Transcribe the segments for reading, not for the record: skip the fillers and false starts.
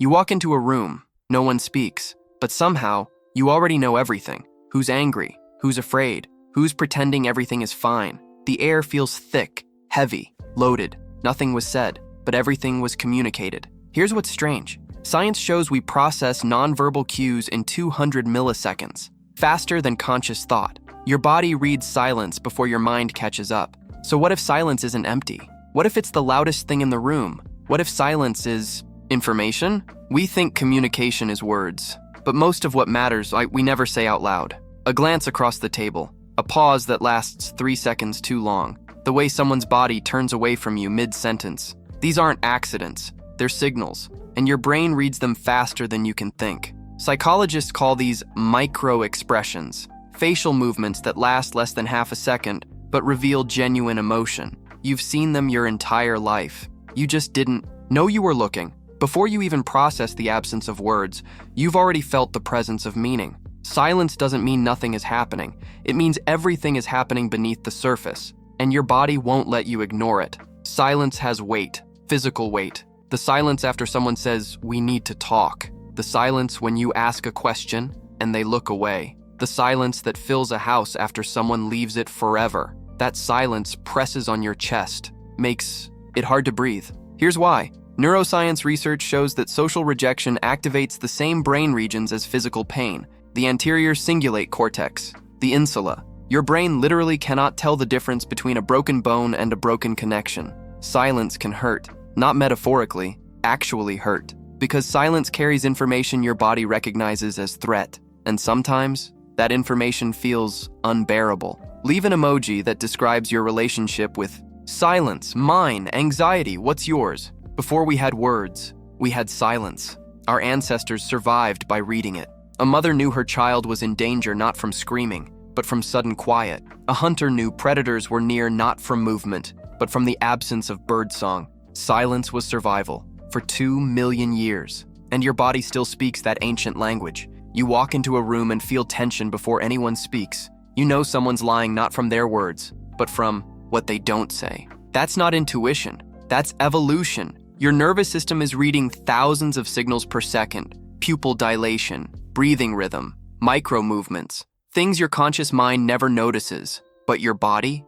You walk into a room, no one speaks, but somehow, you already know everything. Who's angry, who's afraid, who's pretending everything is fine. The air feels thick, heavy, loaded. Nothing was said, but everything was communicated. Here's what's strange. Science shows we process nonverbal cues in 200 milliseconds, faster than conscious thought. Your body reads silence before your mind catches up. So what if silence isn't empty? What if it's the loudest thing in the room? What if silence is information? We think communication is words, but most of what matters, we never say out loud. A glance across the table, a pause that lasts 3 seconds too long, the way someone's body turns away from you mid-sentence. These aren't accidents, they're signals, and your brain reads them faster than you can think. Psychologists call these micro-expressions, facial movements that last less than half a second, but reveal genuine emotion. You've seen them your entire life. You just didn't know you were looking. Before you even process the absence of words, you've already felt the presence of meaning. Silence doesn't mean nothing is happening. It means everything is happening beneath the surface, and your body won't let you ignore it. Silence has weight, physical weight. The silence after someone says, "We need to talk." The silence when you ask a question and they look away. The silence that fills a house after someone leaves it forever. That silence presses on your chest, makes it hard to breathe. Here's why. Neuroscience research shows that social rejection activates the same brain regions as physical pain, the anterior cingulate cortex, the insula. Your brain literally cannot tell the difference between a broken bone and a broken connection. Silence can hurt, not metaphorically, actually hurt, because silence carries information your body recognizes as threat, and sometimes that information feels unbearable. Leave an emoji that describes your relationship with silence, mine, anxiety, what's yours? Before we had words, we had silence. Our ancestors survived by reading it. A mother knew her child was in danger not from screaming, but from sudden quiet. A hunter knew predators were near not from movement, but from the absence of birdsong. Silence was survival for 2 million years, and your body still speaks that ancient language. You walk into a room and feel tension before anyone speaks. You know someone's lying not from their words, but from what they don't say. That's not intuition, that's evolution. Your nervous system is reading thousands of signals per second: pupil dilation, breathing rhythm, micro movements, things your conscious mind never notices. But your body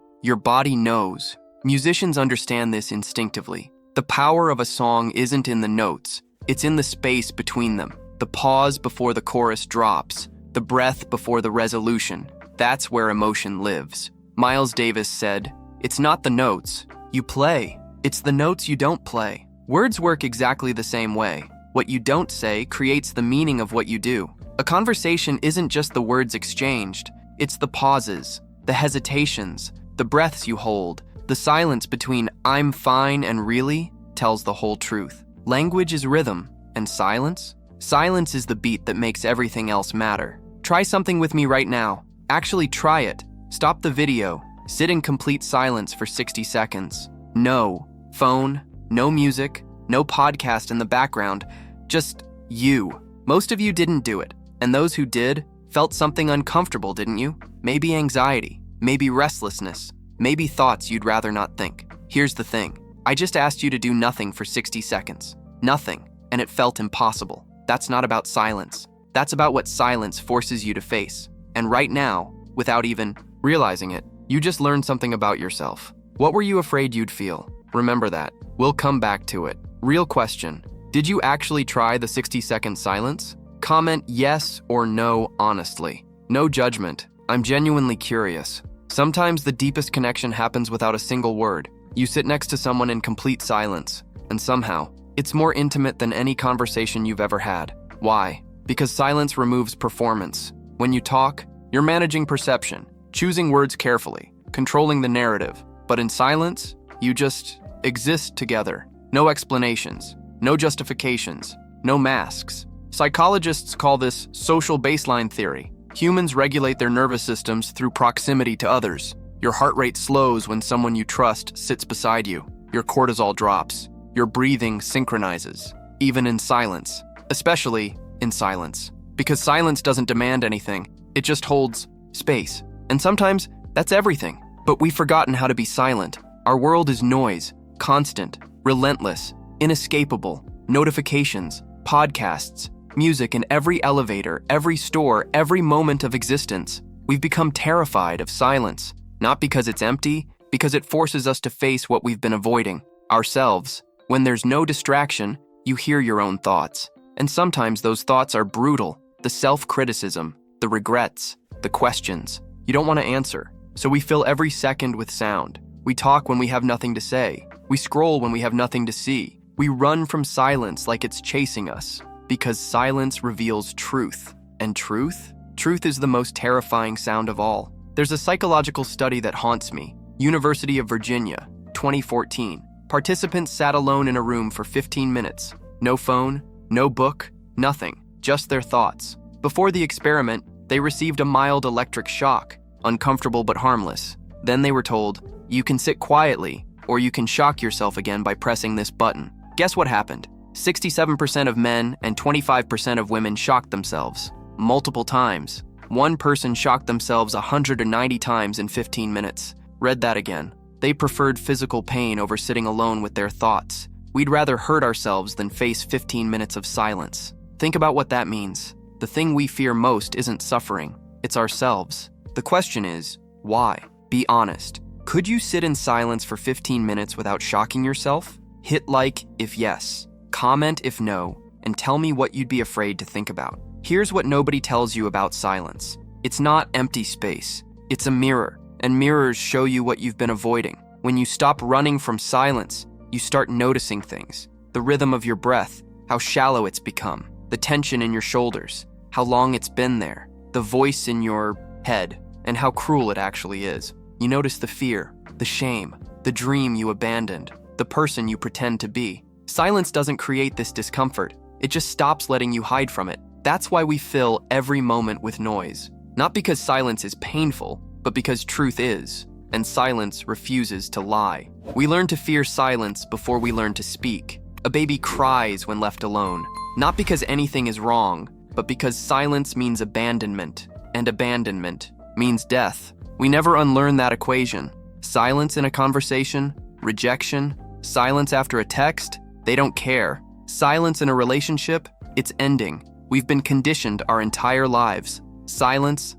knows. Musicians understand this instinctively. The power of a song isn't in the notes, it's in the space between them. The pause before the chorus drops, the breath before the resolution. That's where emotion lives. Miles Davis said, "It's not the notes you play, it's the notes you don't play." Words work exactly the same way. What you don't say creates the meaning of what you do. A conversation isn't just the words exchanged, it's the pauses, the hesitations, the breaths you hold. The silence between "I'm fine" and "really" tells the whole truth. Language is rhythm, and silence? Silence is the beat that makes everything else matter. Try something with me right now. Actually try it. Stop the video. Sit in complete silence for 60 seconds. No phone, no music, no podcast in the background. Just you. Most of you didn't do it, and those who did felt something uncomfortable, didn't you? Maybe anxiety, maybe restlessness, maybe thoughts you'd rather not think. Here's the thing. I just asked you to do nothing for 60 seconds. Nothing, and it felt impossible. That's not about silence. That's about what silence forces you to face. And right now, without even realizing it, you just learned something about yourself. What were you afraid you'd feel? Remember that. We'll come back to it. Real question. Did you actually try the 60-second silence? Comment yes or no honestly. No judgment. I'm genuinely curious. Sometimes the deepest connection happens without a single word. You sit next to someone in complete silence, and somehow, it's more intimate than any conversation you've ever had. Why? Because silence removes performance. When you talk, you're managing perception, choosing words carefully, controlling the narrative. But in silence, you just exist together. No explanations, no justifications, no masks. Psychologists call this social baseline theory. Humans regulate their nervous systems through proximity to others. Your heart rate slows when someone you trust sits beside you. Your cortisol drops. Your breathing synchronizes, even in silence, especially in silence. Because silence doesn't demand anything, it just holds space. And sometimes, that's everything. But we've forgotten how to be silent. Our world is noise, constant, relentless, inescapable, notifications, podcasts, music in every elevator, every store, every moment of existence. We've become terrified of silence, not because it's empty, because it forces us to face what we've been avoiding, ourselves. When there's no distraction, you hear your own thoughts. And sometimes those thoughts are brutal. The self-criticism, the regrets, the questions. You don't want to answer. So we fill every second with sound. We talk when we have nothing to say. We scroll when we have nothing to see. We run from silence like it's chasing us. Because silence reveals truth. And truth? Truth is the most terrifying sound of all. There's a psychological study that haunts me. University of Virginia, 2014. Participants sat alone in a room for 15 minutes. No phone, no book, nothing, just their thoughts. Before the experiment, they received a mild electric shock, uncomfortable but harmless. Then they were told, you can sit quietly, or you can shock yourself again by pressing this button. Guess what happened? 67% of men and 25% of women shocked themselves, multiple times. One person shocked themselves 190 times in 15 minutes. Read that again. They preferred physical pain over sitting alone with their thoughts. We'd rather hurt ourselves than face 15 minutes of silence. Think about what that means. The thing we fear most isn't suffering, it's ourselves. The question is, why? Be honest. Could you sit in silence for 15 minutes without shocking yourself? Hit like if yes, comment if no, and tell me what you'd be afraid to think about. Here's what nobody tells you about silence. It's not empty space. It's a mirror. And mirrors show you what you've been avoiding. When you stop running from silence, you start noticing things. The rhythm of your breath, how shallow it's become, the tension in your shoulders, how long it's been there, the voice in your head, and how cruel it actually is. You notice the fear, the shame, the dream you abandoned, the person you pretend to be. Silence doesn't create this discomfort. It just stops letting you hide from it. That's why we fill every moment with noise. Not because silence is painful, but because truth is, and silence refuses to lie. We learn to fear silence before we learn to speak. A baby cries when left alone, not because anything is wrong, but because silence means abandonment, and abandonment means death. We never unlearn that equation. Silence in a conversation, rejection, silence after a text, they don't care. Silence in a relationship, it's ending. We've been conditioned our entire lives. Silence,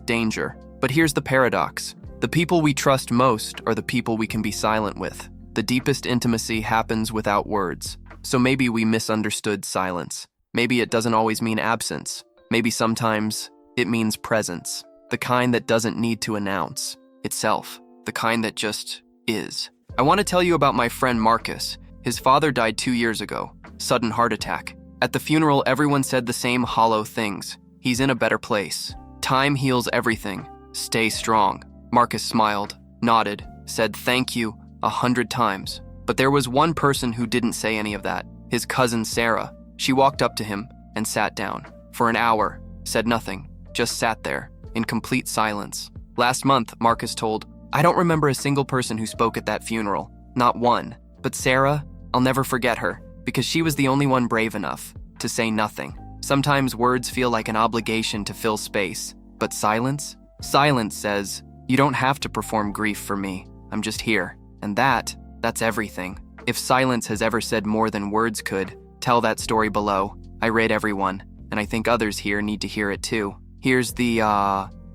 danger. But here's the paradox. The people we trust most are the people we can be silent with. The deepest intimacy happens without words. So maybe we misunderstood silence. Maybe it doesn't always mean absence. Maybe sometimes it means presence. The kind that doesn't need to announce itself. The kind that just is. I want to tell you about my friend Marcus. His father died 2 years ago. Sudden heart attack. At the funeral, everyone said the same hollow things. He's in a better place. Time heals everything. Stay strong. Marcus smiled, nodded, said thank you 100 times. But there was one person who didn't say any of that. His cousin Sarah. She walked up to him and sat down. For an hour, said nothing, just sat there, in complete silence. Last month, Marcus told, I don't remember a single person who spoke at that funeral. Not one. But Sarah, I'll never forget her, because she was the only one brave enough to say nothing. Sometimes words feel like an obligation to fill space. But silence? Silence says, you don't have to perform grief for me. I'm just here. And that's everything. If silence has ever said more than words could, tell that story below. I read everyone, and I think others here need to hear it too. Here's the,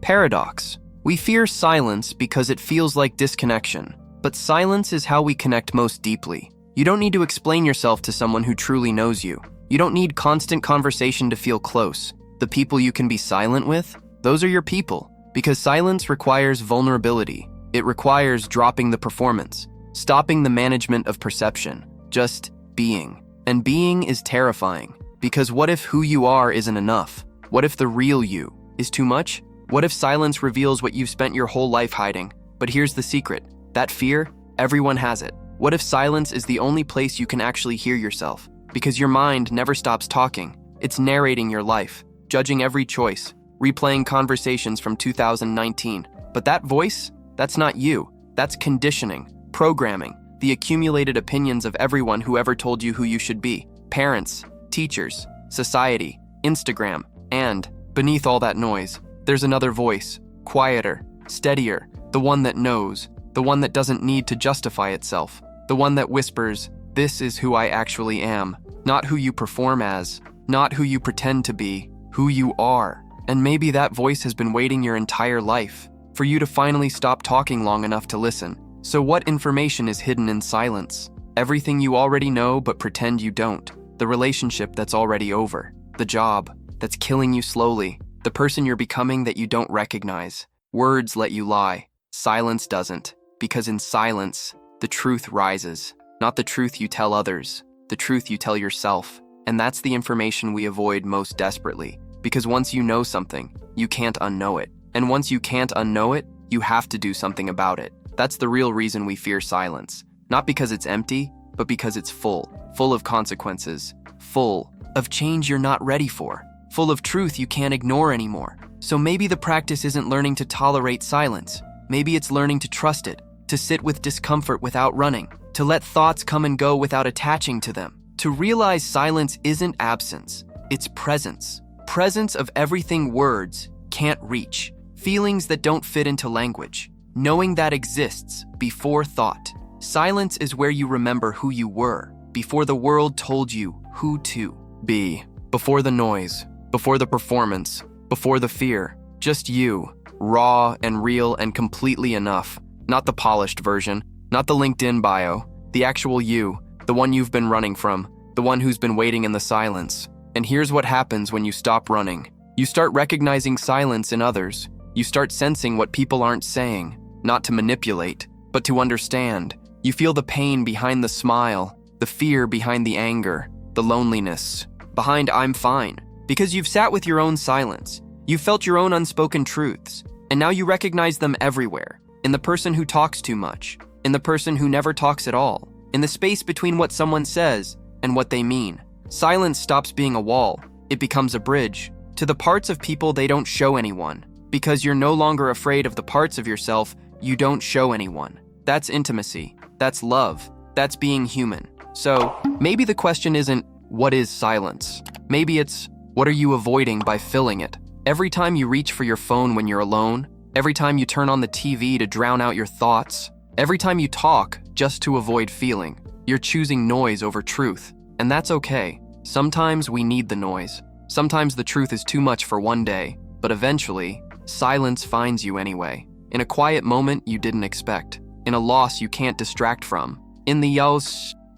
paradox. We fear silence because it feels like disconnection. But silence is how we connect most deeply. You don't need to explain yourself to someone who truly knows you. You don't need constant conversation to feel close. The people you can be silent with, those are your people, because silence requires vulnerability. It requires dropping the performance, stopping the management of perception, just being. And being is terrifying, because what if who you are isn't enough? What if the real you is too much? What if silence reveals what you've spent your whole life hiding? But here's the secret. That fear, everyone has it. What if silence is the only place you can actually hear yourself? Because your mind never stops talking. It's narrating your life, judging every choice, replaying conversations from 2019. But that voice, that's not you. That's conditioning, programming, the accumulated opinions of everyone who ever told you who you should be. Parents, teachers, society, Instagram, and, beneath all that noise, there's another voice, quieter, steadier, the one that knows, the one that doesn't need to justify itself, the one that whispers, this is who I actually am. Not who you perform as, not who you pretend to be, who you are. And maybe that voice has been waiting your entire life for you to finally stop talking long enough to listen. So what information is hidden in silence? Everything you already know but pretend you don't. The relationship that's already over. The job that's killing you slowly. The person you're becoming that you don't recognize. Words let you lie. Silence doesn't. Because in silence, the truth rises. Not the truth you tell others, the truth you tell yourself. And that's the information we avoid most desperately. Because once you know something, you can't unknow it. And once you can't unknow it, you have to do something about it. That's the real reason we fear silence. Not because it's empty, but because it's full of consequences, full of change you're not ready for, full of truth you can't ignore anymore. So maybe the practice isn't learning to tolerate silence. Maybe it's learning to trust it, to sit with discomfort without running, to let thoughts come and go without attaching to them, to realize silence isn't absence, it's presence. Presence of everything words can't reach, feelings that don't fit into language, knowing that exists before thought. Silence is where you remember who you were, before the world told you who to be, before the noise, before the performance, before the fear. Just you, raw and real and completely enough. Not the polished version, not the LinkedIn bio, the actual you, the one you've been running from, the one who's been waiting in the silence. And here's what happens when you stop running. You start recognizing silence in others. You start sensing what people aren't saying, not to manipulate, but to understand. You feel the pain behind the smile, the fear behind the anger, the loneliness behind I'm fine, because you've sat with your own silence. You've felt your own unspoken truths, and now you recognize them everywhere. In the person who talks too much, in the person who never talks at all, in the space between what someone says and what they mean. Silence stops being a wall. It becomes a bridge to the parts of people they don't show anyone, because you're no longer afraid of the parts of yourself you don't show anyone. That's intimacy. That's love. That's being human. So maybe the question isn't, what is silence? Maybe it's, what are you avoiding by filling it? Every time you reach for your phone when you're alone, every time you turn on the TV to drown out your thoughts, every time you talk just to avoid feeling, you're choosing noise over truth. And that's okay. Sometimes we need the noise. Sometimes the truth is too much for one day, but eventually, silence finds you anyway. In a quiet moment you didn't expect. In a loss you can't distract from. In the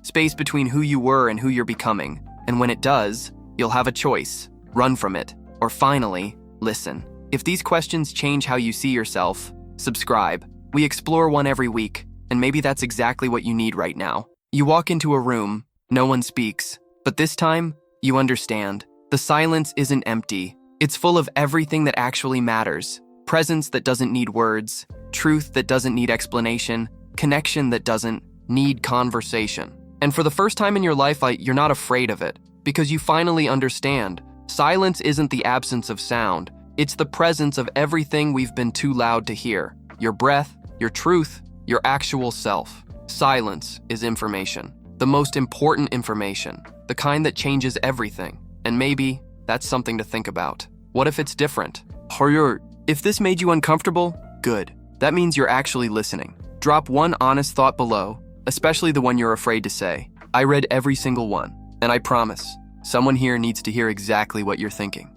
space between who you were and who you're becoming. And when it does, you'll have a choice. Run from it. Or finally, listen. If these questions change how you see yourself, subscribe. We explore one every week, and maybe that's exactly what you need right now. You walk into a room, no one speaks, but this time, you understand. The silence isn't empty. It's full of everything that actually matters. Presence that doesn't need words, truth that doesn't need explanation, connection that doesn't need conversation. And for the first time in your life, you're not afraid of it, because you finally understand. Silence isn't the absence of sound. It's the presence of everything we've been too loud to hear. Your breath, your truth, your actual self. Silence is information. The most important information. The kind that changes everything. And maybe that's something to think about. What if it's different? If this made you uncomfortable, good. That means you're actually listening. Drop one honest thought below, especially the one you're afraid to say. I read every single one, and I promise, someone here needs to hear exactly what you're thinking.